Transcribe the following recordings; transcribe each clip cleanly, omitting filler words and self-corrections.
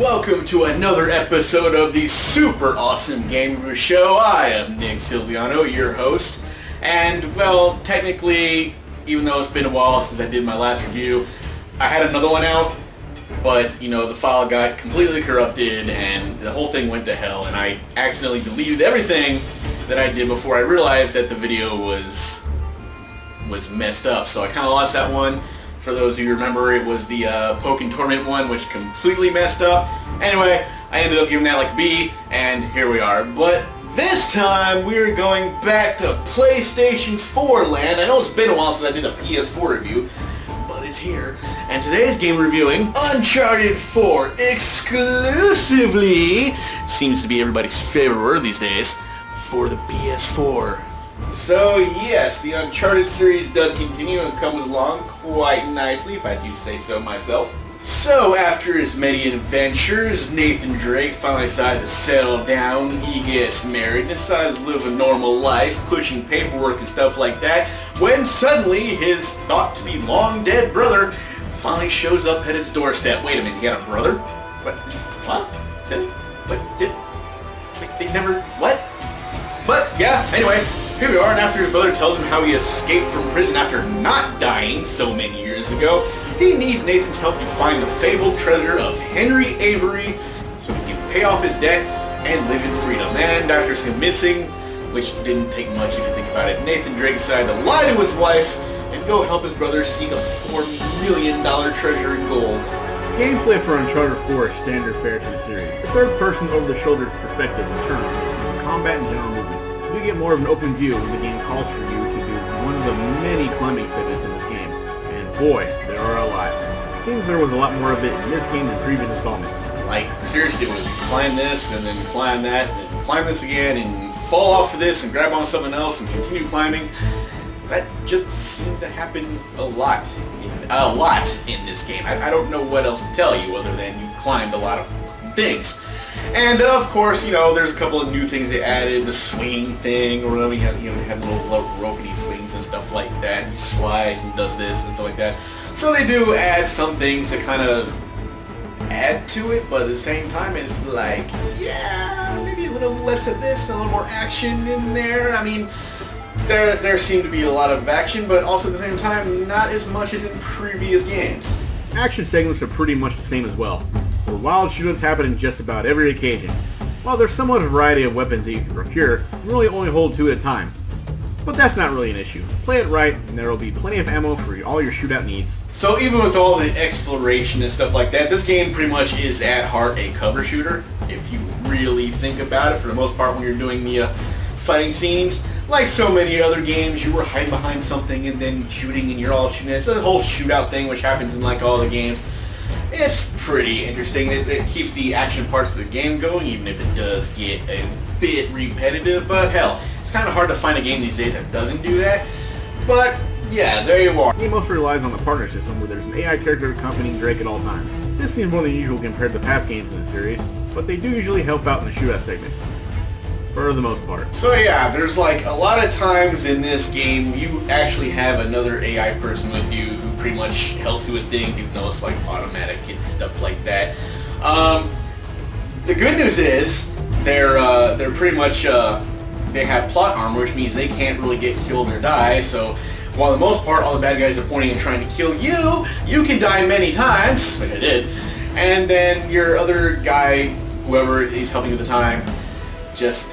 welcome to another episode of the super awesome Game Review Show. I am Nick Silviano, your host, and well, technically, even though it's been a while since I did my last review, I had another one out, but you know, the file got completely corrupted and the whole thing went to hell, and I accidentally deleted everything that I did before I realized that the video was messed up, so I kind of lost that one. For those of you who remember, it was the Poke and Torment one, which completely messed up. Anyway, I ended up giving that like a B, and here we are. But this time, we're going back to PlayStation 4 land. I know it's been a while since I did a PS4 review, but it's here. And today's game reviewing Uncharted 4 exclusively. Seems to be everybody's favorite word these days, for the PS4. So yes, the Uncharted series does continue and comes along quite nicely, if I do say so myself. So after his many adventures, Nathan Drake finally decides to settle down. He gets married and decides to live a normal life, pushing paperwork and stuff like that, when suddenly his thought-to-be long-dead brother finally shows up at his doorstep. Wait a minute, you got a brother? What? They never... What? But yeah, anyway. Here we are, and after his brother tells him how he escaped from prison after not dying so many years ago, he needs Nathan's help to find the fabled treasure of Henry Avery so he can pay off his debt and live in freedom. And after convincing, which didn't take much if you think about it, Nathan Drake decided to lie to his wife and go help his brother seek a $4 million treasure in gold. Gameplay for Uncharted 4 is standard fare to the series. The third-person over-the-shoulder perspective in terms of combat and general movement. You get more of an open view when the game calls for you to do one of the many climbing segments in this game. And boy, there are a lot. It seems there was a lot more of it in this game than previous installments. Like, seriously, it was climb this, and then climb that, and then climb this again, and fall off of this, and grab on something else, and continue climbing. That just seemed to happen a lot in this game. I don't know what else to tell you other than you climbed a lot of things. And of course, you know, there's a couple of new things they added, the swing thing, or whatever. You have little ropey swings and stuff like that. He slides and does this and stuff like that. So they do add some things to kind of add to it, but at the same time, it's like, yeah, maybe a little less of this, a little more action in there. I mean, there seemed to be a lot of action, but also at the same time, not as much as in previous games. Action segments are pretty much the same as well, where wild shootouts happen in just about every occasion. While there's somewhat a variety of weapons that you can procure, you really only hold 2 at a time. But that's not really an issue. Play it right, and there will be plenty of ammo for all your shootout needs. So even with all the exploration and stuff like that, this game pretty much is at heart a cover shooter, if you really think about it, for the most part when you're doing the fighting scenes. Like so many other games, you were hiding behind something and then shooting and you're all shooting. It's a whole shootout thing which happens in like all the games. It's pretty interesting. It keeps the action parts of the game going, even if it does get a bit repetitive. But hell, it's kind of hard to find a game these days that doesn't do that. But yeah, there you are. The game mostly relies on the partner system, where there's an AI character accompanying Drake at all times. This seems more than usual compared to past games in the series, but they do usually help out in the shootout segments. For the most part. So yeah, there's like a lot of times in this game you actually have another AI person with you who pretty much helps you with things, even though it's like automatic and stuff like that. The good news is they're pretty much they have plot armor, which means they can't really get killed or die. So while the most part all the bad guys are pointing and trying to kill you, you can die many times, which I did, and then your other guy, whoever is helping you at the time, just,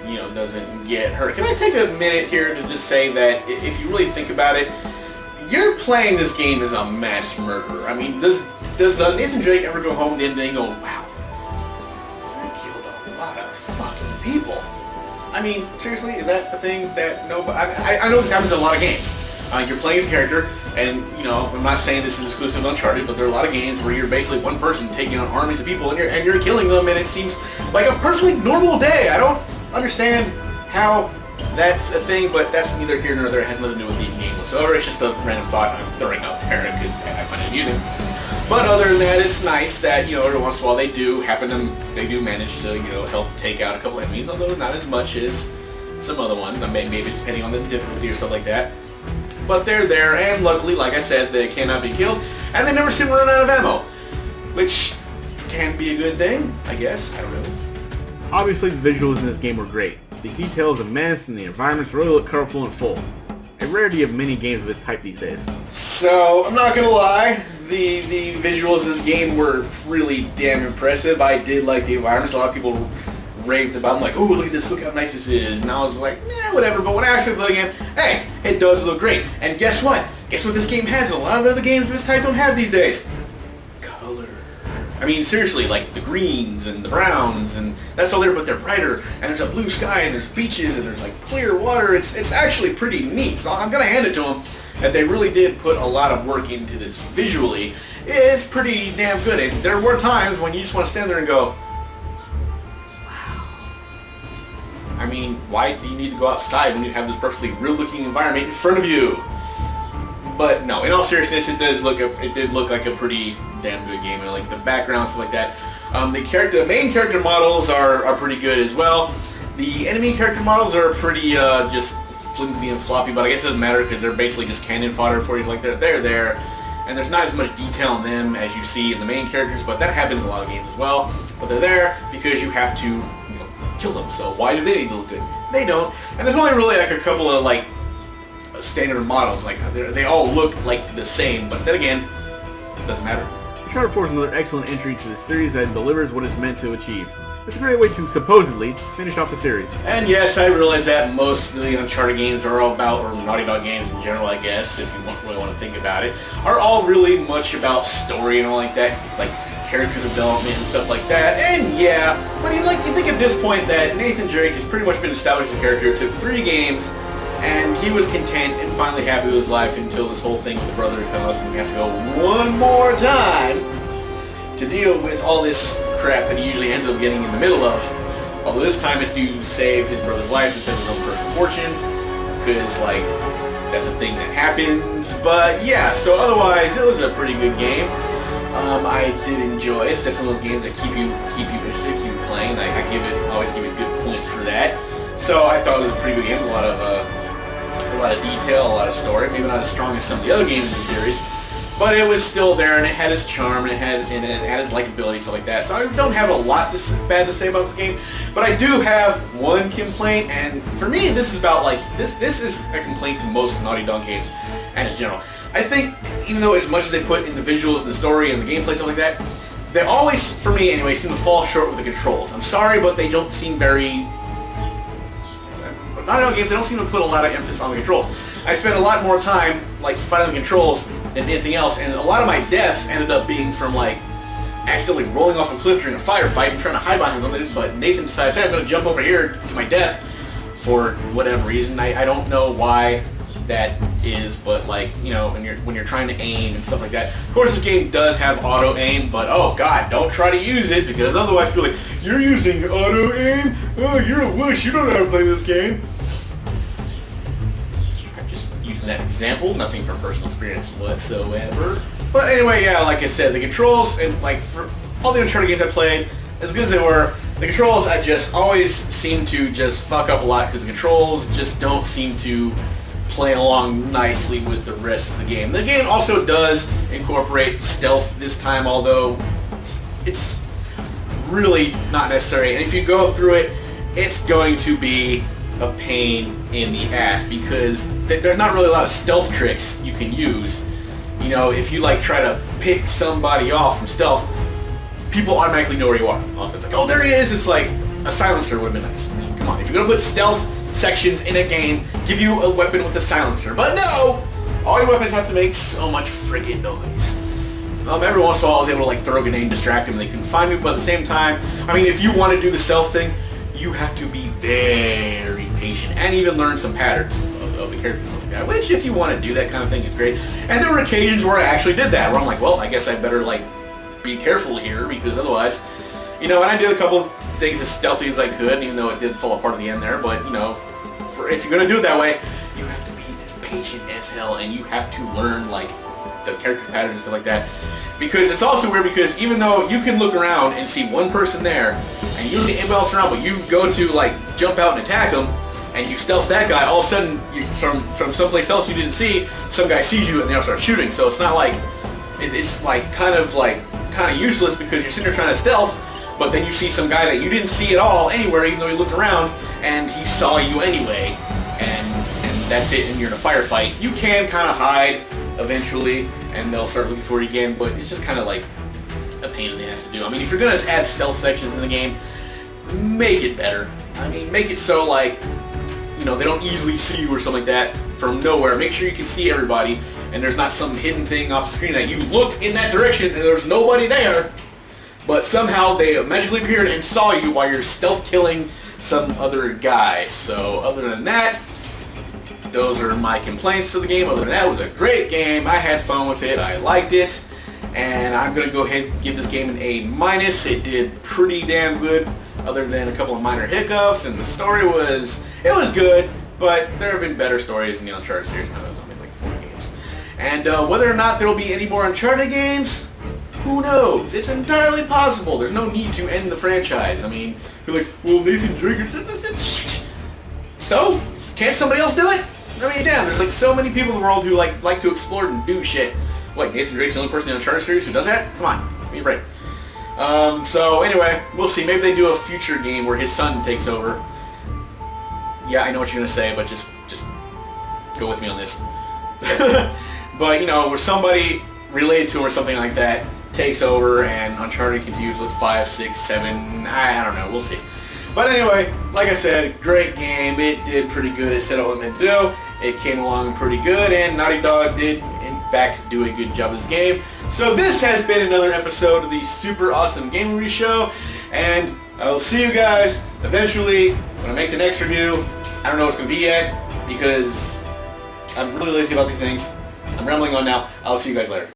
you know, doesn't get hurt. Can I take a minute here to just say that if you really think about it, you're playing this game as a mass murderer. I mean, does Nathan Drake ever go home at the end of the day and go, wow, I killed a lot of fucking people? I mean, seriously, is that a thing that nobody... I know this happens in a lot of games. You're playing as a character, and, you know, I'm not saying this is exclusive to Uncharted, but there are a lot of games where you're basically one person taking on armies of people, and you're killing them, and it seems like a perfectly normal day. I don't understand how that's a thing, but that's neither here nor there. It has nothing to do with the game whatsoever. It's just a random thought I'm throwing out there because I find it amusing. But other than that, it's nice that, you know, every once in a while they do manage to, you know, help take out a couple enemies, although not as much as some other ones. I mean, maybe it's depending on the difficulty or stuff like that. But they're there, and luckily, like I said, they cannot be killed, and they never seem to run out of ammo, which can be a good thing, I guess. I don't know. Obviously, the visuals in this game were great. The details immense and the environments really look colorful and full. A rarity of many games of this type these days. So, I'm not gonna lie, the visuals of this game were really damn impressive. I did like the environments. A lot of people raved about them, like, oh, look at this, look how nice this is. And I was like, whatever. But when I actually play the game, hey, it does look great. And guess what? Guess what this game has? A lot of other games of this type don't have these days. Color. I mean, seriously, like the greens and the browns, and that's all there, but they're brighter. And there's a blue sky, and there's beaches, and there's like clear water. It's actually pretty neat. So I'm gonna hand it to them that they really did put a lot of work into this visually. It's pretty damn good. And there were times when you just want to stand there and go, wow. I mean, why do you need to go outside when you have this perfectly real-looking environment in front of you? But no, in all seriousness, it did look like a pretty damn good game. And like the background, stuff like that. The main character models are pretty good as well. The enemy character models are pretty just flimsy and floppy, but I guess it doesn't matter because they're basically just cannon fodder for you. Like they're there, and there's not as much detail in them as you see in the main characters. But that happens in a lot of games as well. But they're there because you have to kill them. So why do they need to look good? They don't. And there's only really like a couple of like standard models. Like they all look like the same, but then again, it doesn't matter. Uncharted 4 is another excellent entry to the series that delivers what it's meant to achieve. It's a great way to, supposedly, finish off the series. And yes, I realize that most of the Uncharted games are all about, or Naughty Dog games in general, I guess, if you really want to think about it, are all really much about story and all like that, like character development and stuff like that. And yeah, but you think at this point that Nathan Drake has pretty much been established as a character. It took 3 games, and he was content and finally happy with his life until this whole thing with the brother comes and he has to go one more time to deal with all this crap that he usually ends up getting in the middle of. Although this time it's to save his brother's life instead of his own personal fortune, because like that's a thing that happens. But yeah, so otherwise it was a pretty good game. I did enjoy it. It's definitely those games that keep you interested, keep you playing. I always give it good points for that. So I thought it was a pretty good game. A lot of detail, a lot of story. Maybe not as strong as some of the other games in the series, but it was still there, and it had its charm, and it had its likability, stuff like that. So I don't have a lot bad to say about this game, but I do have one complaint, and for me, this is about like this is a complaint to most Naughty Dog games, and in general. I think even though as much as they put in the visuals and the story and the gameplay, stuff like that, they always, for me anyway, seem to fall short with the controls. I'm sorry, but they don't seem very. Naughty Dog games, they don't seem to put a lot of emphasis on the controls. I spent a lot more time like fighting the controls than anything else, and a lot of my deaths ended up being from like accidentally rolling off a cliff during a firefight and trying to hide behind them. But Nathan decides, hey, I'm going to jump over here to my death for whatever reason. I don't know why that is, but like, you know, when you're trying to aim and stuff like that. Of course, this game does have auto aim, but oh god, don't try to use it, because otherwise people are like, you're using auto aim? Oh, you're a wuss, you don't know how to play this game. I'm just using that example, nothing from personal experience whatsoever. But anyway, yeah, like I said, the controls, and like for all the Uncharted games I played, as good as they were, the controls I just always seem to just fuck up a lot, because the controls just don't seem to play along nicely with the rest of the game. The game also does incorporate stealth this time, although it's really not necessary. And if you go through it, it's going to be a pain in the ass, because there's not really a lot of stealth tricks you can use. You know, if you like try to pick somebody off from stealth, people automatically know where you are. Also, it's like, oh, there he is. It's like a silencer would have been nice. I mean, come on, if you're gonna put stealth sections in a game, give you a weapon with a silencer. But no! All your weapons have to make so much friggin' noise. Every once in a while I was able to like throw a grenade and distract them and they couldn't find me, but at the same time, I mean, if you want to do the stealth thing, you have to be very patient and even learn some patterns of the characters like that, which if you want to do that kind of thing is great. And there were occasions where I actually did that, where I'm like, well, I guess I better like be careful here, because otherwise, you know, and I did a couple of things as stealthy as I could, even though it did fall apart at the end there. But you know, if you're gonna do it that way, you have to be as patient as hell, and you have to learn like the character patterns and stuff like that. Because it's also weird, because even though you can look around and see one person there, and you don't get anybody else around, but you go to like jump out and attack them, and you stealth that guy, all of a sudden from someplace else you didn't see, some guy sees you and they all start shooting. So it's not like it's like kind of like kind of useless because you're sitting there trying to stealth, but then you see some guy that you didn't see at all anywhere, even though he looked around, and he saw you anyway, and that's it, and you're in a firefight. You can kind of hide eventually, and they'll start looking for you again, but it's just kind of like a pain in the ass to do. I mean, if you're going to add stealth sections in the game, make it better. I mean, make it so, like, you know, they don't easily see you or something like that from nowhere. Make sure you can see everybody, and there's not some hidden thing off the screen that you looked in that direction and there's nobody there, but somehow they magically appeared and saw you while you're stealth killing some other guy. So other than that, those are my complaints to the game. Other than that, it was a great game. I had fun with it. I liked it. And I'm going to go ahead and give this game an A-. It did pretty damn good, other than a couple of minor hiccups, and the story was good, but there have been better stories in the Uncharted series. I know there's only like 4 games. And whether or not there will be any more Uncharted games, who knows? It's entirely possible. There's no need to end the franchise. I mean, you're like, well, Nathan Drake... So? Can't somebody else do it? I mean, damn, there's like so many people in the world who like to explore and do shit. What, Nathan Drake's the only person in the Uncharted series who does that? Come on, give me a break. So anyway, we'll see. Maybe they do a future game where his son takes over. Yeah, I know what you're gonna say, but just go with me on this. But you know, where somebody related to him or something like that takes over, and Uncharted continues with 5, 6, 7. I don't know. We'll see. But anyway, like I said, great game. It did pretty good. It said what it meant to do. It came along pretty good, and Naughty Dog did, in fact, do a good job of this game. So this has been another episode of the Super Awesome Game Review Show, and I will see you guys eventually when I make the next review. I don't know what it's going to be yet, because I'm really lazy about these things. I'm rambling on now. I'll see you guys later.